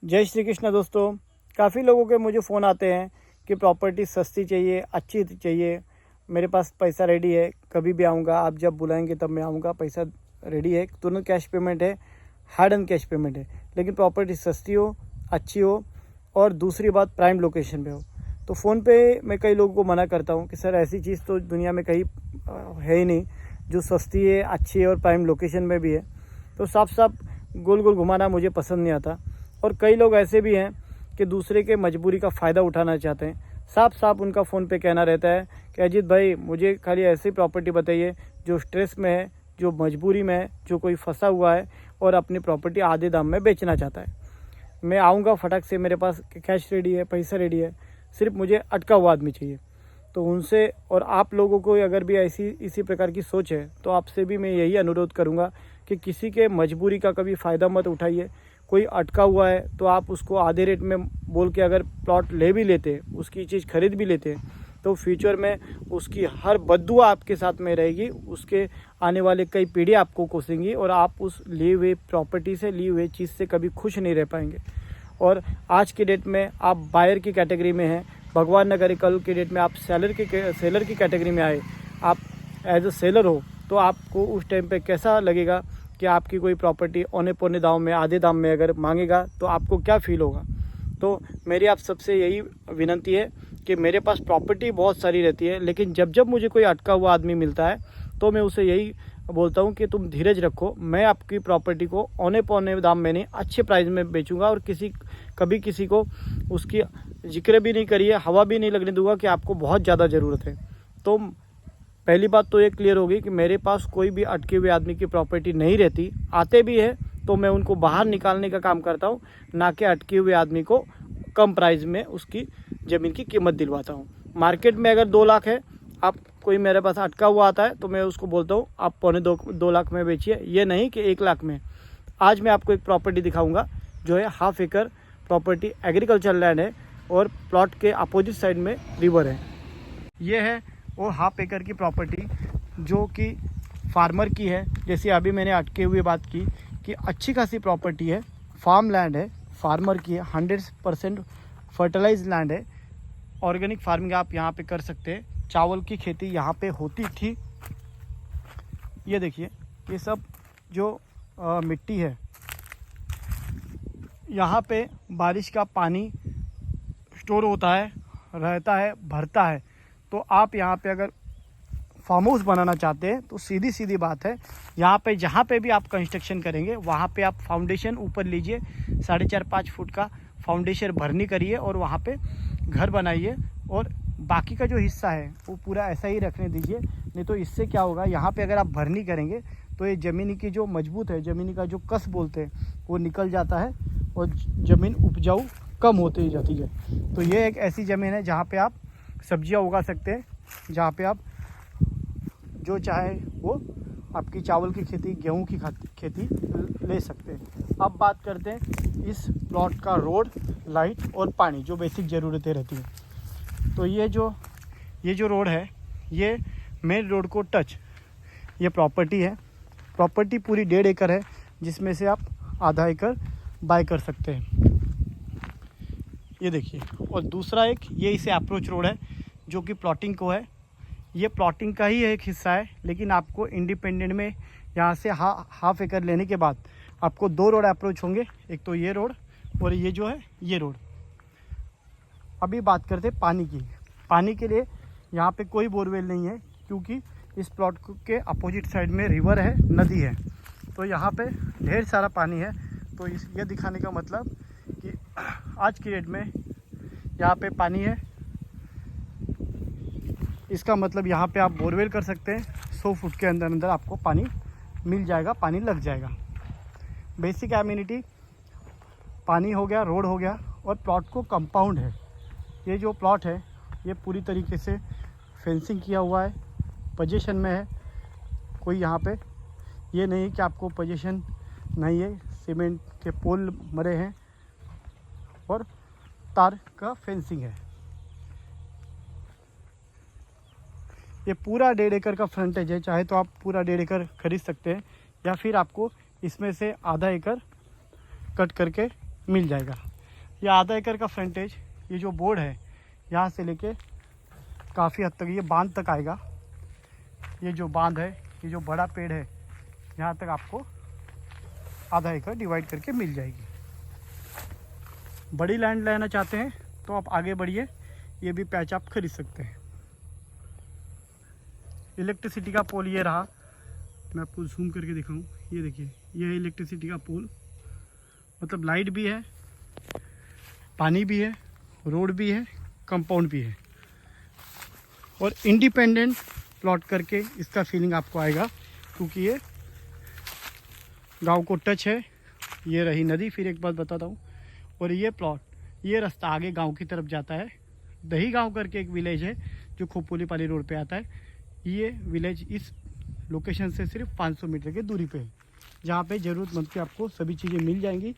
जय श्री कृष्ण दोस्तों। काफ़ी लोगों के मुझे फ़ोन आते हैं कि प्रॉपर्टी सस्ती चाहिए, अच्छी चाहिए। मेरे पास पैसा रेडी है, कभी भी आऊँगा, आप जब बुलाएंगे तब मैं आऊँगा। पैसा रेडी है, तुरंत कैश पेमेंट है, हार्ड एंड कैश पेमेंट है, लेकिन प्रॉपर्टी सस्ती हो, अच्छी हो और दूसरी बात प्राइम लोकेशन पे हो। तो फ़ोन पे मैं कई लोगों को मना करता हूँ कि सर ऐसी चीज़ तो दुनिया में कहीं है ही नहीं जो सस्ती है, अच्छी है और प्राइम लोकेशन में भी है। तो साफ साफ गोल गोल घुमाना मुझे पसंद नहीं आता। और कई लोग ऐसे भी हैं कि दूसरे के मजबूरी का फ़ायदा उठाना चाहते हैं। साफ साफ उनका फ़ोन पे कहना रहता है कि अजीत भाई मुझे खाली ऐसी प्रॉपर्टी बताइए जो स्ट्रेस में है, जो मजबूरी में है, जो कोई फंसा हुआ है और अपनी प्रॉपर्टी आधे दाम में बेचना चाहता है। मैं आऊँगा फटक से, मेरे पास कैश रेडी है, पैसा रेडी है, सिर्फ मुझे अटका हुआ आदमी चाहिए। तो उनसे और आप लोगों को अगर भी ऐसी इसी प्रकार की सोच है तो आपसे भी मैं यही अनुरोध करूँगा कि किसी के मजबूरी का कभी फ़ायदा मत उठाइए। कोई अटका हुआ है तो आप उसको आधे रेट में बोल के अगर प्लॉट ले भी लेते, उसकी चीज़ खरीद भी लेते, तो फ्यूचर में उसकी हर बद्दुआ आपके साथ में रहेगी। उसके आने वाले कई पीढ़ी आपको कोसेंगी और आप उस ली हुई प्रॉपर्टी से, ली हुई चीज़ से कभी खुश नहीं रह पाएंगे। और आज के डेट में आप बायर की कैटेगरी में हैं, भगवान न करे कल के डेट में आप सेलर की कैटेगरी में आए, आप एज अ सेलर हो, तो आपको उस टाइम पे कैसा लगेगा कि आपकी कोई प्रॉपर्टी औने पौने दाम में, आधे दाम में अगर मांगेगा तो आपको क्या फील होगा। तो मेरी आप सबसे यही विनती है कि मेरे पास प्रॉपर्टी बहुत सारी रहती है, लेकिन जब जब मुझे कोई अटका हुआ आदमी मिलता है तो मैं उसे यही बोलता हूँ कि तुम धीरज रखो, मैं आपकी प्रॉपर्टी को औने पौने दाम में नहीं, अच्छे प्राइस में बेचूंगा और कभी किसी को उसकी जिक्र भी नहीं करिए, हवा भी नहीं लगने दूंगा कि आपको बहुत ज़्यादा ज़रूरत है। तो पहली बात तो ये क्लियर होगी कि मेरे पास कोई भी अटके हुए आदमी की प्रॉपर्टी नहीं रहती। आते भी है तो मैं उनको बाहर निकालने का काम करता हूँ, ना कि अटके हुए आदमी को कम प्राइस में उसकी ज़मीन की कीमत दिलवाता हूँ। मार्केट में अगर 2 लाख है, आप कोई मेरे पास अटका हुआ आता है तो मैं उसको बोलता हूँ आप पौने 2 लाख में बेचिए, ये नहीं कि 1 लाख में। आज मैं आपको एक प्रॉपर्टी दिखाऊँगा जो है हाफ एकड़ प्रॉपर्टी, एग्रीकल्चर लैंड है और प्लॉट के अपोजिट साइड में रिवर है। ये है वो हाफ एकड़ की प्रॉपर्टी जो कि फार्मर की है। जैसे अभी मैंने अटके हुए बात की कि अच्छी खासी प्रॉपर्टी है, फार्म लैंड है, फार्मर की है, 100% फर्टिलाइज लैंड है। ऑर्गेनिक फार्मिंग आप यहाँ पे कर सकते हैं। चावल की खेती यहाँ पे होती थी। ये देखिए, ये सब जो मिट्टी है, यहाँ पे बारिश का पानी स्टोर होता है, रहता है, भरता है। तो आप यहाँ पे अगर फार्म हाउस बनाना चाहते हैं तो सीधी सीधी बात है, यहाँ पे जहाँ पे भी आप कंस्ट्रक्शन करेंगे वहाँ पे आप फाउंडेशन ऊपर लीजिए, 4.5-5 फुट का फाउंडेशन भरनी करिए और वहाँ पे घर बनाइए और बाकी का जो हिस्सा है वो पूरा ऐसा ही रखने दीजिए। नहीं तो इससे क्या होगा, यहाँ पे अगर आप भरनी करेंगे तो ये ज़मीन की जो मजबूत है, ज़मीन का जो कस बोलते हैं, वो निकल जाता है और ज़मीन उपजाऊ कम होती जाती है। तो ये एक ऐसी ज़मीन है जहाँ पे आप सब्जियां उगा सकते हैं, जहाँ पे आप जो चाहे वो आपकी चावल की खेती, गेहूं की खेती ले सकते हैं। अब बात करते हैं इस प्लॉट का रोड, लाइट और पानी, जो बेसिक ज़रूरतें रहती हैं। तो ये जो रोड है, ये मेन रोड को टच ये प्रॉपर्टी है। प्रॉपर्टी पूरी 1.5 एकड़ है, जिसमें से आप आधा एकड़ बाय कर सकते हैं। ये देखिए, और दूसरा एक ये इसे अप्रोच रोड है जो कि प्लॉटिंग को है। ये प्लॉटिंग का ही एक हिस्सा है, लेकिन आपको इंडिपेंडेंट में यहाँ से हाफ एकड़ लेने के बाद आपको 2 रोड अप्रोच होंगे, एक तो ये रोड और ये जो है ये रोड। अभी बात करते हैं पानी की। पानी के लिए यहाँ पे कोई बोरवेल नहीं है, क्योंकि इस प्लॉट के अपोजिट साइड में रिवर है, नदी है, तो यहाँ पे ढेर सारा पानी है। तो ये दिखाने का मतलब कि आज की डेट में यहाँ पे पानी है, इसका मतलब यहाँ पे आप बोरवेल कर सकते हैं। 100 फुट के अंदर अंदर आपको पानी मिल जाएगा, पानी लग जाएगा। बेसिक एमिनिटी पानी हो गया, रोड हो गया और प्लॉट को कंपाउंड है। ये जो प्लॉट है ये पूरी तरीके से फेंसिंग किया हुआ है, पोजीशन में है। कोई यहाँ पे ये नहीं कि आपको पोजीशन नहीं है, सीमेंट के पोल मरे हैं और तार का फेंसिंग है। ये पूरा 1.5 एकड़ का फ्रंटेज है। चाहे तो आप पूरा 1.5 एकड़ खरीद सकते हैं या फिर आपको इसमें से आधा एकड़ कट करके मिल जाएगा। ये आधा एकड़ का फ्रंटेज, ये जो बोर्ड है यहाँ से लेके काफ़ी हद तक ये बांध तक आएगा। ये जो बांध है, ये जो बड़ा पेड़ है, यहाँ तक आपको आधा एकड़ डिवाइड करके मिल जाएगी। बड़ी लैंड लेना चाहते हैं तो आप आगे बढ़िए, ये भी पैच आप खरीद सकते हैं। इलेक्ट्रिसिटी का पोल ये रहा, मैं आपको जूम करके दिखाऊं। ये देखिए, ये है इलेक्ट्रिसिटी का पोल, मतलब लाइट भी है, पानी भी है, रोड भी है, कंपाउंड भी है। और इंडिपेंडेंट प्लॉट करके इसका फीलिंग आपको आएगा, क्योंकि ये गांव को टच है। ये रही नदी, फिर एक बात बताता हूँ। और ये प्लॉट, ये रास्ता आगे गांव की तरफ जाता है। दही गांव करके एक विलेज है जो खोपोली पाली रोड पे आता है। ये विलेज इस लोकेशन से सिर्फ 500 मीटर की दूरी पे है, जहाँ पे ज़रूरतमंद की आपको सभी चीज़ें मिल जाएंगी।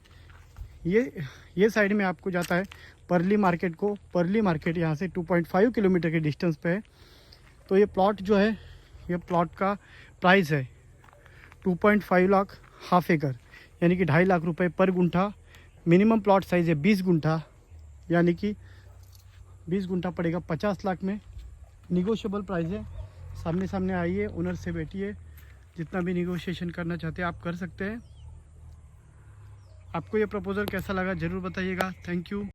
ये साइड में आपको जाता है परली मार्केट को। परली मार्केट यहाँ से 2.5 किलोमीटर के डिस्टेंस पे है। तो ये प्लॉट जो है, ये प्लॉट का प्राइस है 2.5 लाख हाफ एकड़, यानी कि 2.5 लाख रुपए पर गुंठा। मिनिमम प्लॉट साइज़ है 20 गुंठा, यानी कि 20 गुंठा पड़ेगा 50 लाख में। निगोशिएबल प्राइस है। सामने सामने आइए, ओनर से बैठिए, जितना भी निगोशिएशन करना चाहते हैं आप कर सकते हैं। आपको ये प्रपोज़ल कैसा लगा ज़रूर बताइएगा। Thank you.